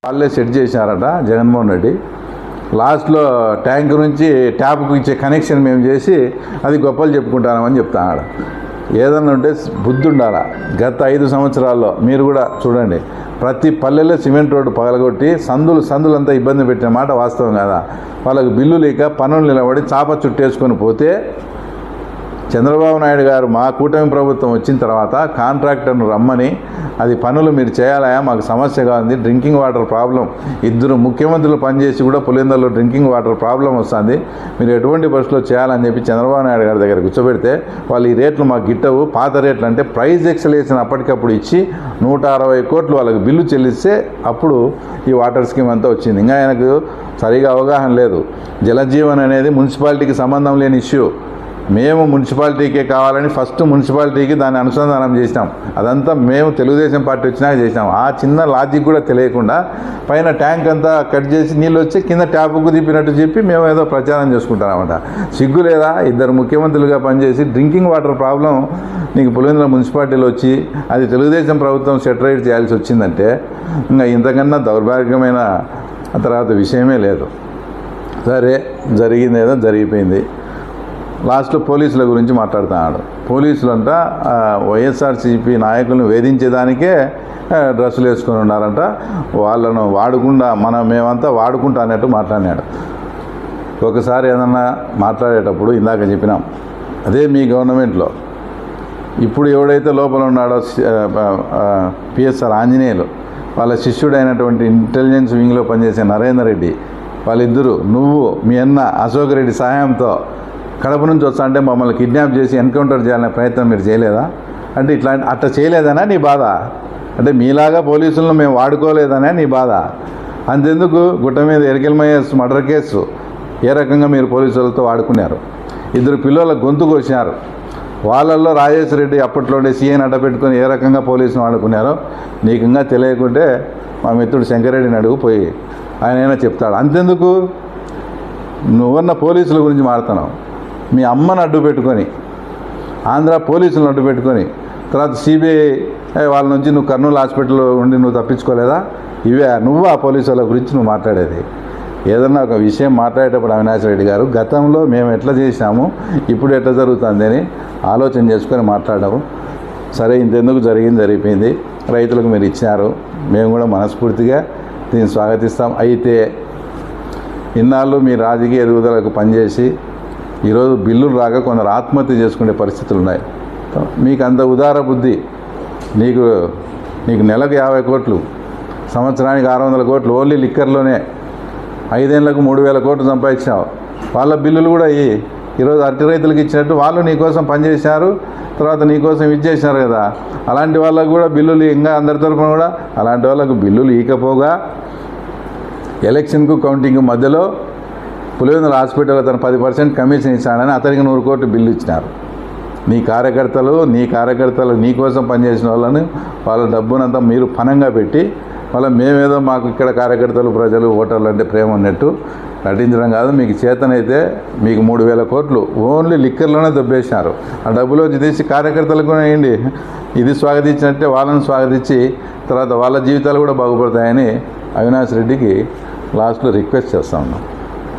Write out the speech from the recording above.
వాళ్ళే సెట్ చేశారట జగన్మోహన్ రెడ్డి. లాస్ట్లో ట్యాంక్ నుంచి ట్యాప్కు ఇచ్చే కనెక్షన్ మేము చేసి అది గొప్పలు చెప్పుకుంటామని చెప్తాడు. ఏదన్నా ఉంటే బుద్ధి ఉండాలా. గత 5 సంవత్సరాల్లో మీరు కూడా చూడండి, ప్రతి పల్లెలో సిమెంట్ రోడ్డు పగలగొట్టి సందులంతా ఇబ్బంది పెట్టిన మాట వాస్తవం కదా. వాళ్ళకు బిల్లు లేక పనులు నిలబడి చాప చుట్టేసుకొని పోతే చంద్రబాబు నాయుడు గారు మా కూటమి ప్రభుత్వం వచ్చిన తర్వాత కాంట్రాక్టర్ను రమ్మని అది పనులు మీరు చేయాలయా, మాకు సమస్యగా ఉంది, డ్రింకింగ్ వాటర్ ప్రాబ్లం, 2 ముఖ్యమంత్రులు పనిచేసి కూడా పులిందర్లో డ్రింకింగ్ వాటర్ ప్రాబ్లం వస్తుంది, మీరు ఎటువంటి బస్సులో చేయాలని చెప్పి చంద్రబాబు నాయుడు గారి దగ్గర కూర్చోబెడితే వాళ్ళు ఈ రేట్లు మాకు గిట్టవు, పాత రేట్లు అంటే ప్రైజ్ ఎక్సలేషన్ అప్పటికప్పుడు ఇచ్చి 160 కోట్లు వాళ్ళకి బిల్లు చెల్లిస్తే అప్పుడు ఈ వాటర్ స్కీమ్ అంతా వచ్చింది. ఇంకా ఆయనకు సరిగా అవగాహన లేదు. జలజీవన్ అనేది మున్సిపాలిటీకి సంబంధం లేని ఇష్యూ. మేము మున్సిపాలిటీకే కావాలని ఫస్ట్ మున్సిపాలిటీకి దాన్ని అనుసంధానం చేసినాం. అదంతా మేము తెలుగుదేశం పార్టీ వచ్చినాక చేసినాం. ఆ చిన్న లాజిక్ కూడా తెలియకుండా పైన ట్యాంక్ అంతా కట్ చేసి నీళ్ళు వచ్చి కింద ట్యాప్కు తిప్పినట్టు చెప్పి మేము ఏదో ప్రచారం చేసుకుంటామన్నమాట. సిగ్గు లేదా? 2 ముఖ్యమంత్రులుగా పనిచేసి డ్రింకింగ్ వాటర్ ప్రాబ్లం నీకు పులివెందుల మున్సిపాలిటీలో వచ్చి అది తెలుగుదేశం ప్రభుత్వం సెటరేట్ చేయాల్సి వచ్చిందంటే ఇంకా ఇంతకన్నా దౌర్భాగ్యమైన తర్వాత విషయమే లేదు. సరే, జరిగింది ఏదో జరిగిపోయింది. లాస్ట్లో పోలీసుల గురించి మాట్లాడుతున్నాడు. పోలీసులంతా వైఎస్ఆర్సీపీ నాయకులను వేధించేదానికే డ్రెస్సులు వేసుకొని ఉన్నారంట. వాళ్ళను వాడకుండా మేమంతా వాడుకుంటా అన్నట్టు మాట్లాడినాడు. ఒకసారి ఏదన్నా మాట్లాడేటప్పుడు ఇందాక చెప్పినాం, అదే మీ గవర్నమెంట్లో ఇప్పుడు ఎవడైతే లోపల ఉన్నాడో పిఎస్ఆర్ ఆంజనేయులు వాళ్ళ శిష్యుడైనటువంటి ఇంటెలిజెన్స్ వింగ్లో పనిచేసే నరేందర్ రెడ్డి వాళ్ళిద్దరూ నువ్వు మీ అన్న అశోక్ రెడ్డి సహాయంతో కడప నుంచి వస్తా అంటే మమ్మల్ని కిడ్నాప్ చేసి ఎన్కౌంటర్ చేయాలనే ప్రయత్నం మీరు చేయలేదా? అంటే అట్లా చేయలేదనా నీ బాధ? అంటే మీలాగా పోలీసులను మేము వాడుకోలేదనే నీ బాధ? అంతెందుకు గుట్ట మీద ఎరికెల్మయ్యస్ మర్డర్ కేసు ఏ రకంగా మీరు పోలీసులతో వాడుకున్నారు? 2 పిల్లల గొంతు కోసినారు. వాళ్ళల్లో రాజేశ్వర రెడ్డి అప్పట్లోనే సీఎన్ అడ్డ పెట్టుకొని ఏ రకంగా పోలీసును వాడుకున్నారో నీకు ఇంకా తెలియకుంటే మా మిత్రుడు శంకరెడ్డిని అడుగు పోయి ఆయనైనా చెప్తాడు. అంతెందుకు నువ్వన్న పోలీసుల గురించి మాడుతున్నావు. మీ అమ్మను అడ్డు పెట్టుకొని ఆంధ్ర పోలీసులను అడ్డు పెట్టుకొని తర్వాత సిబిఐ వాళ్ళ నుంచి నువ్వు కర్నూలు హాస్పిటల్లో ఉండి నువ్వు తప్పించుకోలేదా? నువ్వు ఆ పోలీసుల గురించి నువ్వు మాట్లాడేది? ఏదన్నా ఒక విషయం మాట్లాడేటప్పుడు అవినాష్ రెడ్డి గారు గతంలో మేము ఎట్లా చేసినాము ఇప్పుడు ఎట్లా జరుగుతుంది అని ఆలోచన చేసుకొని మాట్లాడము. సరే, ఇంతెందుకు జరిగిపోయింది. రైతులకు మీరు ఇచ్చినారు, మేము కూడా మనస్ఫూర్తిగా దీన్ని స్వాగతిస్తాం. అయితే ఇన్నాళ్ళు మీ రాజకీయ ఎదుగుదలకు పనిచేసి ఈరోజు బిల్లులు రాక కొందరు ఆత్మహత్య చేసుకునే పరిస్థితులు ఉన్నాయి. మీకు అంత ఉదార బుద్ధి, నీకు నెలకు 50 కోట్లు, సంవత్సరానికి 600 కోట్లు ఓన్లీ లిక్కర్లోనే 5 ఏళ్లకు 3000 కోట్లు సంపాదించావు. వాళ్ళ బిల్లులు కూడా ఈరోజు అరటి రైతులకు ఇచ్చినట్టు వాళ్ళు నీకోసం పనిచేశారు, తర్వాత నీకోసం ఇచ్చేసినారు కదా. అలాంటి వాళ్ళకు కూడా బిల్లులు ఇంకా అందరి తరఫున కూడా అలాంటి వాళ్ళకు బిల్లులు ఇకపోగా ఎలక్షన్కు కౌంటింగ్ మధ్యలో పులివెందుల హాస్పిటల్లో తన 10% కమిషన్ ఇచ్చాడని అతనికి 100 కోట్లు బిల్లు ఇచ్చినారు. నీ కార్యకర్తలు నీ కోసం పనిచేసిన వాళ్ళని వాళ్ళ డబ్బునంతా మీరు పనంగా పెట్టి వాళ్ళ మేమేదో మాకు ఇక్కడ కార్యకర్తలు ప్రజలు ఓటర్లు అంటే ప్రేమ ఉన్నట్టు నటించడం కాదు. మీకు చేతనైతే మీకు 3000 కోట్లు ఓన్లీ లిక్కర్లోనే దొబ్బేసినారు. ఆ డబ్బులోంచి తీసి కార్యకర్తలకు వేయండి. ఇది స్వాగతించినట్టే వాళ్ళని స్వాగతించి తర్వాత వాళ్ళ జీవితాలు కూడా బాగుపడతాయని అవినాష్ రెడ్డికి లాస్ట్లో రిక్వెస్ట్ చేస్తా ఉన్నాం.